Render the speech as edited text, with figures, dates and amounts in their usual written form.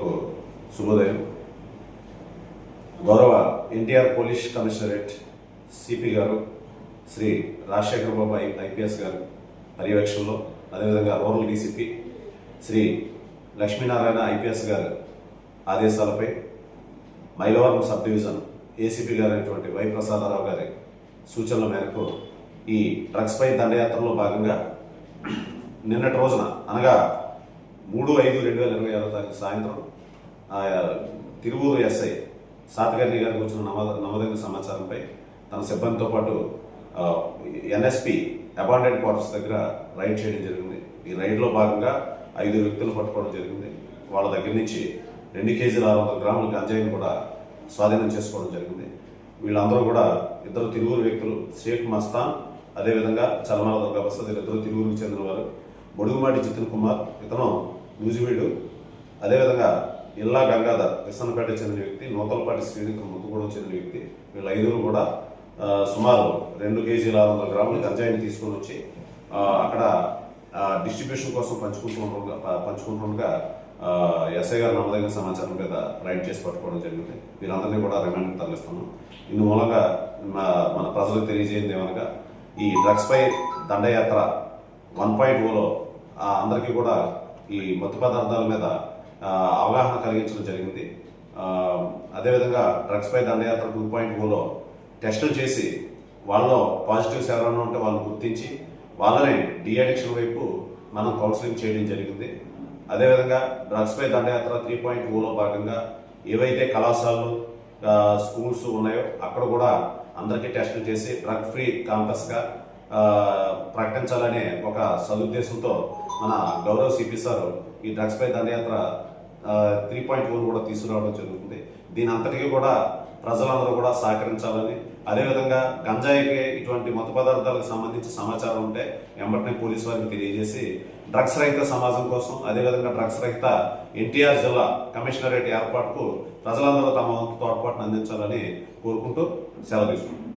కు శుభోదయం. గౌరవ ఎన్టీఆర్ పోలీస్ కమిషనరేట్ సిపి గారు శ్రీ రాజశేఖర్ బాబు ఐపీఎస్ గారు పర్యవేక్షణలో, అదేవిధంగా rural DCP Shri Lakshminarayana IPS గారు ఆదేశాలపై మైలవరం సబ్ డివిజన్ ఏసీపీ గారు అయినటువంటి వై ప్రసాదరావు గారి సూచనల మేరకు ఈ డ్రగ్స్ పై దండయాత్రలో భాగంగా నిన్నటి రోజున అనగా 3/5/2026 సాయంత్రం తిరువూరు ఎస్ఐ సాతగర్ని గారికి వచ్చిన నమోదైన సమాచారంపై తన సిబ్బందితో పాటు ఎన్ఎస్పి అబాండెడ్ క్వార్టర్స్ దగ్గర రైడ్ చేయడం జరిగింది. ఈ రైడ్లో భాగంగా 5 వ్యక్తులు పట్టుకోవడం జరిగింది. వాళ్ళ దగ్గర నుంచి 2 కేజీల 600 గ్రాముల గంజాయిని కూడా స్వాధీనం చేసుకోవడం జరిగింది. వీళ్ళందరూ కూడా ఇద్దరు తిరువూరు వ్యక్తులు, షేక్ మస్తాన్ అదేవిధంగా చలమాల దుర్గా ప్రసాద్, ఇద్దరు తిరువూరుకు చెందినవారు. బొడుగుమాటి జితిన్ కుమార్ ఇతను నూజివీడు, అదేవిధంగా ఇల్లా గంగాధర్ విసన్నపేట చెందిన వ్యక్తి, నూతలపాటి శ్రీనిధర్ ముత్తుగూడెం చెందిన వ్యక్తి. వీళ్ళ 5 కూడా సుమారు 2 కేజీల 600 గ్రాముల గంజాయిని తీసుకొని వచ్చి అక్కడ డిస్ట్రిబ్యూషన్ కోసం పంచుకుంటుండగా ఎస్ఐ గారు నమోదైన సమాచారం మీద రైడ్ చేసి పట్టుకోవడం జరిగింది. వీరందరినీ కూడా రిమాండ్కి తరలిస్తున్నాం. ఇందు మూలంగా మన ప్రజలకు తెలియజేయండి ఏమనగా, ఈ డ్రగ్స్ పై దండయాత్ర 1.0లో అందరికీ కూడా ఈ మత్తు పదార్థాల మీద అవగాహన కలిగించడం జరిగింది. అదేవిధంగా డ్రగ్స్ పై దండయాత్ర 2.0లో టెస్టులు చేసి వాళ్ళలో పాజిటివ్స్ ఎవరైనా ఉంటే వాళ్ళని గుర్తించి వాళ్ళని డీఅడిక్షన్ వైపు మనం కౌన్సిలింగ్ చేయడం జరిగింది. అదేవిధంగా డ్రగ్స్ పై దండయాత్ర 3.0లో భాగంగా ఏవైతే కళాశాలలు, స్కూల్స్ ఉన్నాయో అక్కడ కూడా అందరికీ టెస్టులు చేసి డ్రగ్ ఫ్రీ క్యాంపస్గా ప్రకటించాలనే ఒక సదుద్దేశంతో మన గౌరవ సిపి సార్ ఈ డ్రగ్స్ పై దండయాత్ర 3.0 కూడా తీసుకురావడం జరుగుతుంది. దీని అంతటికీ కూడా ప్రజలందరూ కూడా సహకరించాలని, అదేవిధంగా గంజాయికి ఇటువంటి మత్తు పదార్థాలకు సంబంధించి సమాచారం ఉంటే వెంబటనే పోలీసు వారికి తెలియజేసి డ్రగ్స్ రహిత సమాజం కోసం, అదేవిధంగా డ్రగ్స్ రహిత ఎన్టీఆర్ జిల్లా కమిషనరేట్ ఏర్పాటుకు ప్రజలందరూ తమ వంతు తోడ్పాటును అందించాలని కోరుకుంటూ సెలవు తీసుకుంటాం.